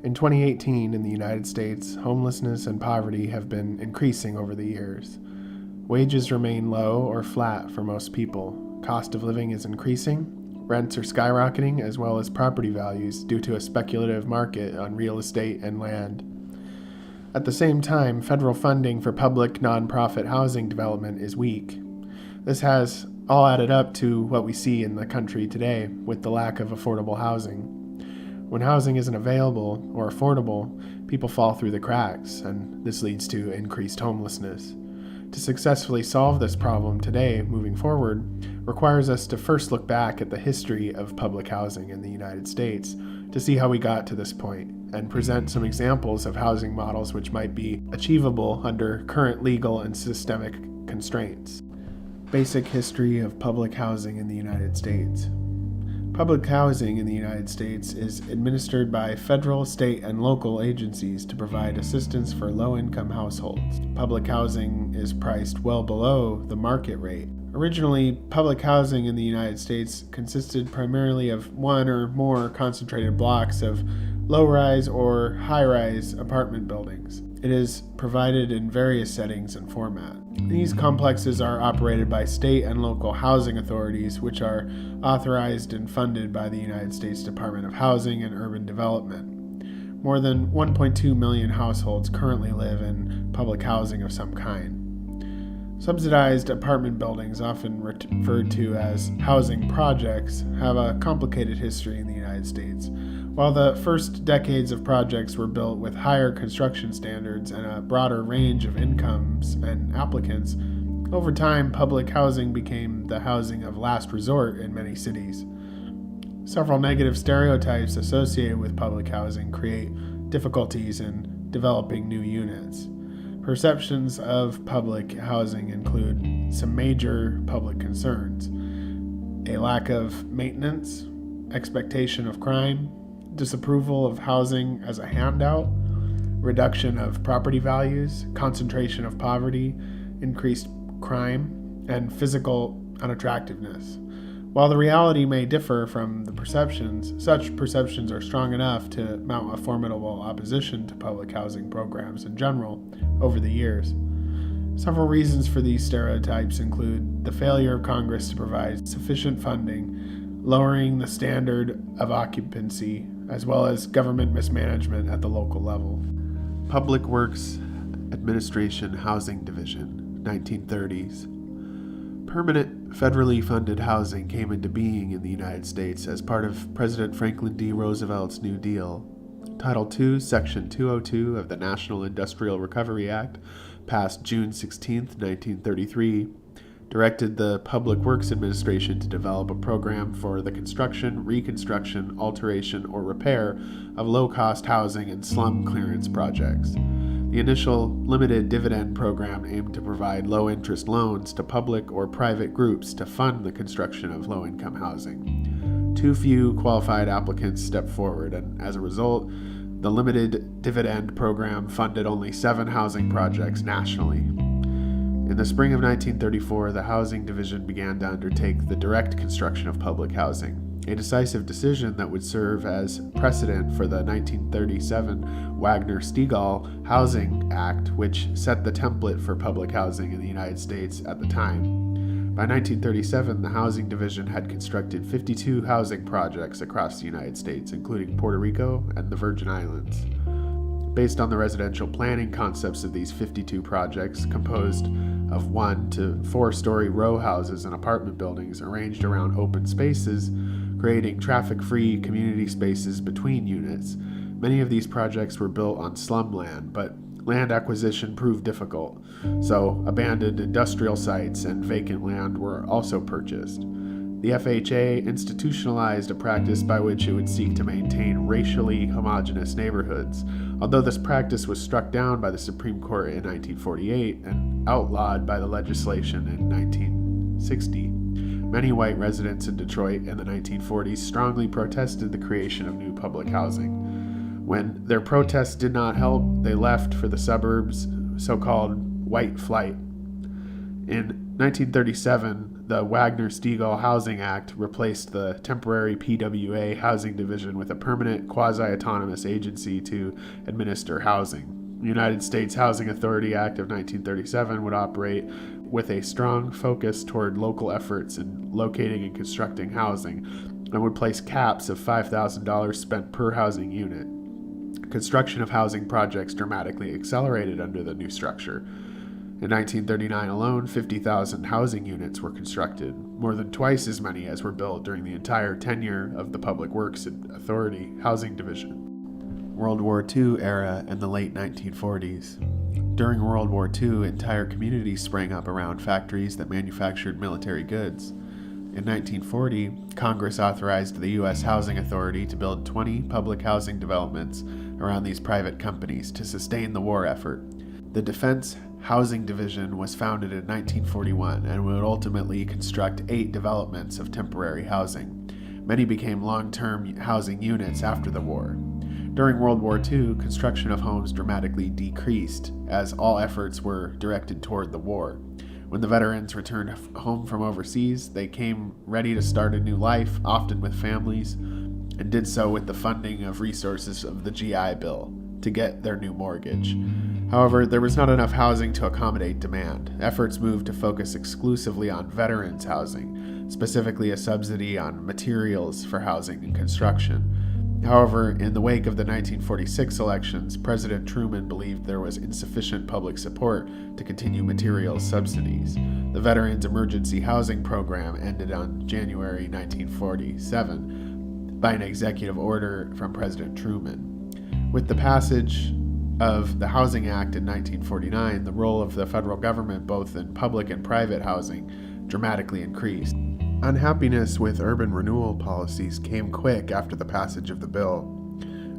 In 2018, in the United States, homelessness and poverty have been increasing over the years. Wages remain low or flat for most people. Cost of living is increasing. Rents are skyrocketing, as well as property values due to a speculative market on real estate and land. At the same time, federal funding for public nonprofit housing development is weak. This has all added up to what we see in the country today with the lack of affordable housing. When housing isn't available or affordable, people fall through the cracks, and this leads to increased homelessness. To successfully solve this problem today, moving forward, requires us to first look back at the history of public housing in the United States to see how we got to this point, and present some examples of housing models which might be achievable under current legal and systemic constraints. Basic history of public housing in the United States. Public housing in the United States is administered by federal, state, and local agencies to provide assistance for low-income households. Public housing is priced well below the market rate. Originally, public housing in the United States consisted primarily of one or more concentrated blocks of low-rise or high-rise apartment buildings. It is provided in various settings and formats. These complexes are operated by state and local housing authorities, which are authorized and funded by the United States Department of Housing and Urban Development. More than 1.2 million households currently live in public housing of some kind. Subsidized apartment buildings, often referred to as housing projects, have a complicated history in the United States. While the first decades of projects were built with higher construction standards and a broader range of incomes and applicants, over time public housing became the housing of last resort in many cities. Several negative stereotypes associated with public housing create difficulties in developing new units. Perceptions of public housing include some major public concerns: a lack of maintenance, expectation of crime, disapproval of housing as a handout, reduction of property values, concentration of poverty, increased crime, and physical unattractiveness. While the reality may differ from the perceptions, such perceptions are strong enough to mount a formidable opposition to public housing programs in general over the years. Several reasons for these stereotypes include the failure of Congress to provide sufficient funding, lowering the standard of occupancy, as well as government mismanagement at the local level. Public Works Administration Housing Division, 1930s. Permanent, federally funded housing came into being in the United States as part of President Franklin D. Roosevelt's New Deal. Title II, Section 202 of the National Industrial Recovery Act, passed June 16, 1933, directed the Public Works Administration to develop a program for the construction, reconstruction, alteration, or repair of low-cost housing and slum clearance projects. The initial limited dividend program aimed to provide low-interest loans to public or private groups to fund the construction of low-income housing. Too few qualified applicants stepped forward, and as a result, the limited dividend program funded only 7 housing projects nationally. In the spring of 1934, the Housing Division began to undertake the direct construction of public housing, a decisive decision that would serve as precedent for the 1937 Wagner-Stegall Housing Act, which set the template for public housing in the United States at the time. By 1937, the Housing Division had constructed 52 housing projects across the United States, including Puerto Rico and the Virgin Islands. Based on the residential planning concepts of these 52 projects, composed of 1 to 4-story row houses and apartment buildings arranged around open spaces, creating traffic-free community spaces between units. Many of these projects were built on slum land, but land acquisition proved difficult, so abandoned industrial sites and vacant land were also purchased. The FHA institutionalized a practice by which it would seek to maintain racially homogeneous neighborhoods, although this practice was struck down by the Supreme Court in 1948 and outlawed by the legislation in 1960. Many white residents in Detroit in the 1940s strongly protested the creation of new public housing. When their protests did not help, they left for the suburbs, so-called white flight. In 1937, the Wagner-Steagall Housing Act replaced the temporary PWA housing division with a permanent quasi-autonomous agency to administer housing. The United States Housing Authority Act of 1937 would operate with a strong focus toward local efforts in locating and constructing housing, and would place caps of $5,000 spent per housing unit. Construction of housing projects dramatically accelerated under the new structure. In 1939 alone, 50,000 housing units were constructed, more than twice as many as were built during the entire tenure of the Public Works Authority Housing Division. World War II era and the late 1940s. During World War II, entire communities sprang up around factories that manufactured military goods. In 1940, Congress authorized the U.S. Housing Authority to build 20 public housing developments around these private companies to sustain the war effort. The Defense Housing Division was founded in 1941 and would ultimately construct 8 developments of temporary housing. Many became long-term housing units after the war. During World War II, construction of homes dramatically decreased, as all efforts were directed toward the war. When the veterans returned home from overseas, they came ready to start a new life, often with families, and did so with the funding of resources of the GI Bill to get their new mortgage. However, there was not enough housing to accommodate demand. Efforts moved to focus exclusively on veterans housing, specifically a subsidy on materials for housing and construction. However, in the wake of the 1946 elections, President Truman believed there was insufficient public support to continue materials subsidies. The Veterans Emergency Housing Program ended on January 1947 by an executive order from President Truman. With the passage of the Housing Act in 1949, the role of the federal government, both in public and private housing, dramatically increased. Unhappiness with urban renewal policies came quick after the passage of the bill.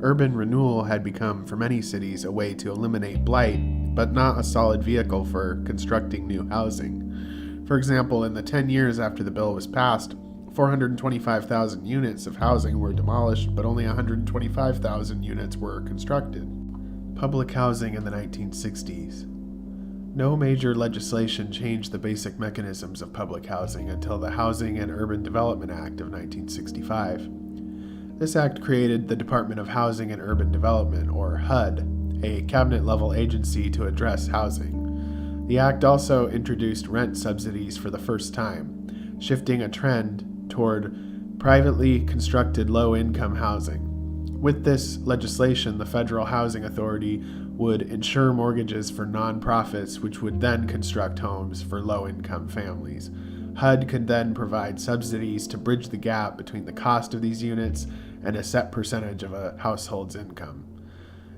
Urban renewal had become, for many cities, a way to eliminate blight, but not a solid vehicle for constructing new housing. For example, in the 10 years after the bill was passed, 425,000 units of housing were demolished, but only 125,000 units were constructed. Public housing in the 1960s. No major legislation changed the basic mechanisms of public housing until the Housing and Urban Development Act of 1965. This act created the Department of Housing and Urban Development, or HUD, a cabinet-level agency to address housing. The act also introduced rent subsidies for the first time, shifting a trend toward privately constructed low-income housing. With this legislation, the Federal Housing Authority would insure mortgages for nonprofits, which would then construct homes for low-income families. HUD could then provide subsidies to bridge the gap between the cost of these units and a set percentage of a household's income.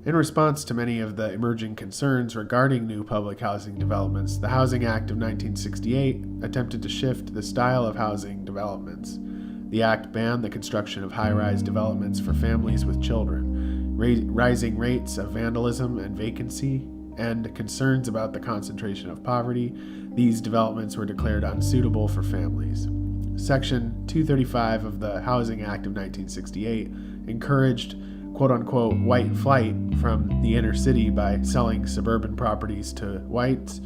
In response to many of the emerging concerns regarding new public housing developments, the Housing Act of 1968 attempted to shift the style of housing developments. The act banned the construction of high-rise developments for families with children. Rising rates of vandalism and vacancy and concerns about the concentration of poverty, these developments were declared unsuitable for families. Section 235 of the Housing Act of 1968 encouraged quote-unquote white flight from the inner city by selling suburban properties to whites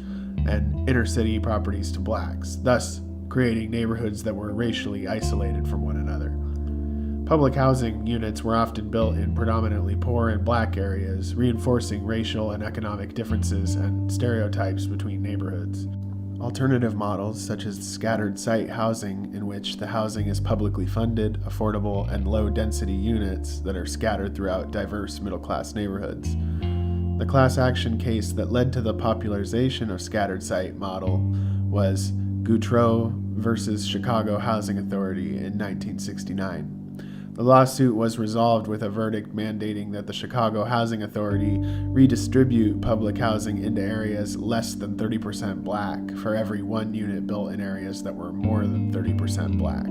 and inner city properties to blacks, thus creating neighborhoods that were racially isolated from one another. Public housing units were often built in predominantly poor and black areas, reinforcing racial and economic differences and stereotypes between neighborhoods. Alternative models, such as scattered site housing, in which the housing is publicly funded, affordable, and low-density units that are scattered throughout diverse middle-class neighborhoods. The class action case that led to the popularization of scattered site model was Goutreau versus Chicago Housing Authority in 1969. The lawsuit was resolved with a verdict mandating that the Chicago Housing Authority redistribute public housing into areas less than 30% black for every one unit built in areas that were more than 30% black.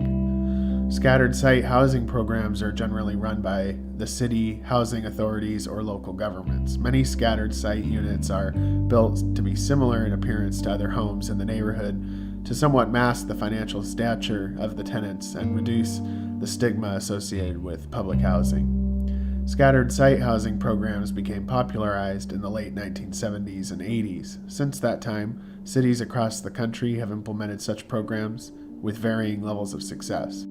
Scattered site housing programs are generally run by the city, housing authorities, or local governments. Many scattered site units are built to be similar in appearance to other homes in the neighborhood to somewhat mask the financial stature of the tenants and reduce the stigma associated with public housing. Scattered site housing programs became popularized in the late 1970s and 80s. Since that time, cities across the country have implemented such programs with varying levels of success.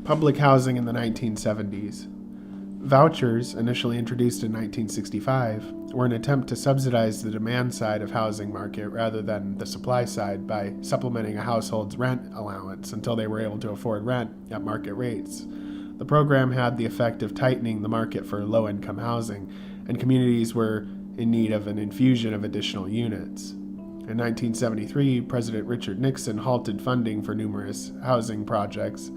Public housing in the 1970s. Vouchers, initially introduced in 1965, were an attempt to subsidize the demand side of housing market rather than the supply side by supplementing a household's rent allowance until they were able to afford rent at market rates. The program had the effect of tightening the market for low-income housing, and communities were in need of an infusion of additional units. In 1973, President Richard Nixon halted funding for numerous housing projects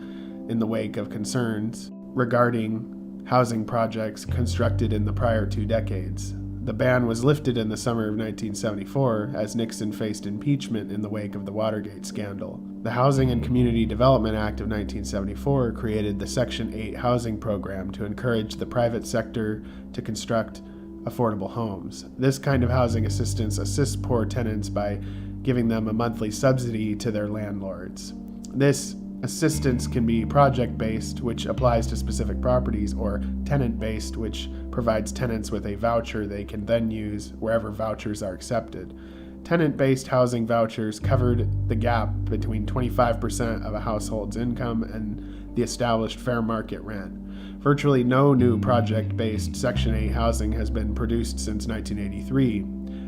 in the wake of concerns regarding housing projects constructed in the prior 2 decades. The ban was lifted in the summer of 1974 as Nixon faced impeachment in the wake of the Watergate scandal. The Housing and Community Development Act of 1974 created the Section 8 housing program to encourage the private sector to construct affordable homes. This kind of housing assistance assists poor tenants by giving them a monthly subsidy to their landlords. This assistance can be project-based, which applies to specific properties, or tenant-based, which provides tenants with a voucher they can then use wherever vouchers are accepted. Tenant-based housing vouchers covered the gap between 25% of a household's income and the established fair market rent. Virtually no new project-based Section 8 housing has been produced since 1983,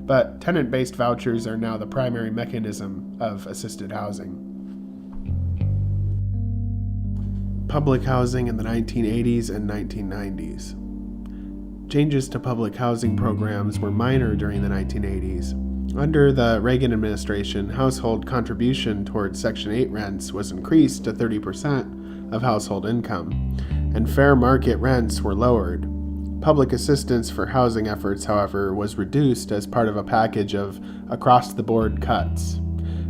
but tenant-based vouchers are now the primary mechanism of assisted housing. Public housing in the 1980s and 1990s. Changes to public housing programs were minor during the 1980s. Under the Reagan administration, household contribution towards Section 8 rents was increased to 30% of household income, and fair market rents were lowered. Public assistance for housing efforts, however, was reduced as part of a package of across-the-board cuts.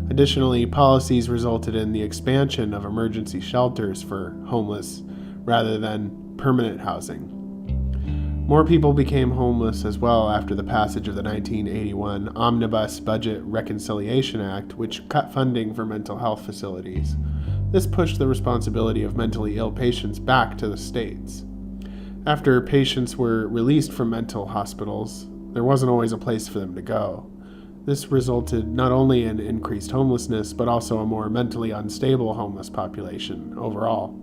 Additionally, policies resulted in the expansion of emergency shelters for homeless rather than permanent housing. More people became homeless as well after the passage of the 1981 Omnibus Budget Reconciliation Act, which cut funding for mental health facilities. This pushed the responsibility of mentally ill patients back to the states. After patients were released from mental hospitals, there wasn't always a place for them to go. This resulted not only in increased homelessness, but also a more mentally unstable homeless population overall.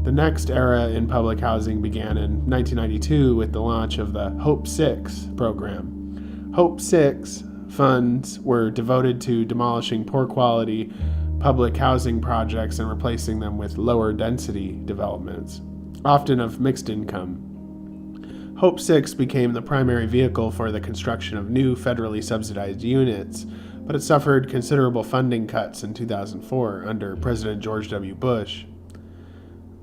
The next era in public housing began in 1992 with the launch of the Hope 6 program. Hope 6 funds were devoted to demolishing poor quality public housing projects and replacing them with lower density developments, often of mixed income. Hope 6 became the primary vehicle for the construction of new federally subsidized units, but it suffered considerable funding cuts in 2004 under President George W. Bush.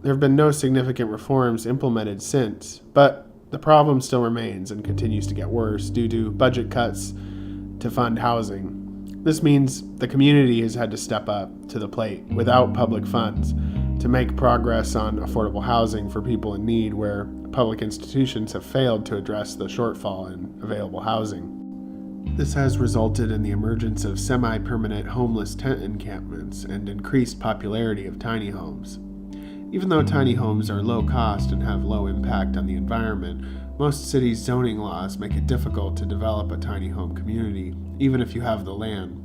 There have been no significant reforms implemented since, but the problem still remains and continues to get worse due to budget cuts to fund housing. This means the community has had to step up to the plate without public funds to make progress on affordable housing for people in need where public institutions have failed to address the shortfall in available housing. This has resulted in the emergence of semi-permanent homeless tent encampments and increased popularity of tiny homes. Even though tiny homes are low cost and have low impact on the environment, most cities' zoning laws make it difficult to develop a tiny home community, even if you have the land.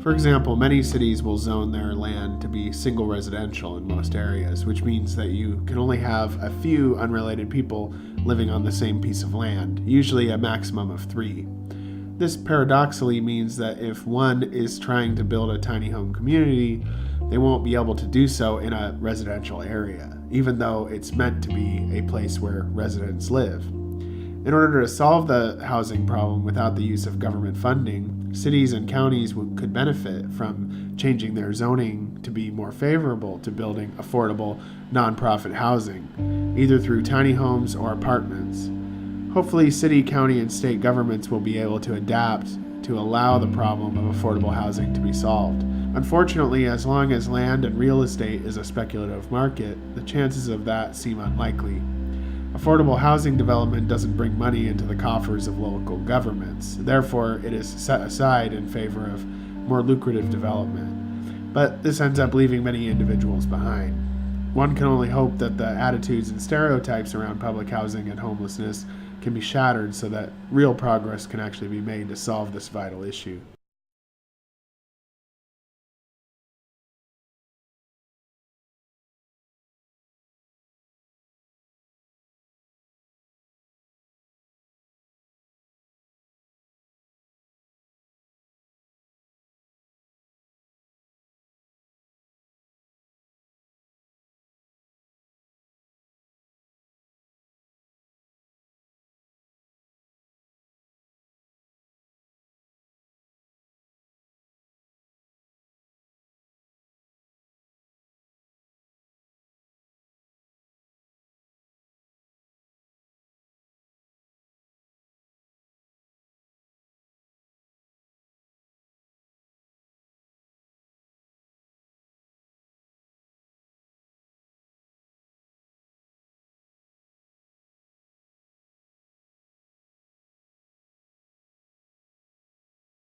For example, many cities will zone their land to be single residential in most areas, which means that you can only have a few unrelated people living on the same piece of land, usually a maximum of 3. This paradoxically means that if one is trying to build a tiny home community, they won't be able to do so in a residential area, even though it's meant to be a place where residents live. In order to solve the housing problem without the use of government funding, cities and counties could benefit from changing their zoning to be more favorable to building affordable, nonprofit housing, either through tiny homes or apartments. Hopefully, city, county, and state governments will be able to adapt to allow the problem of affordable housing to be solved. Unfortunately, as long as land and real estate is a speculative market, the chances of that seem unlikely. Affordable housing development doesn't bring money into the coffers of local governments. Therefore, it is set aside in favor of more lucrative development. But this ends up leaving many individuals behind. One can only hope that the attitudes and stereotypes around public housing and homelessness can be shattered so that real progress can actually be made to solve this vital issue.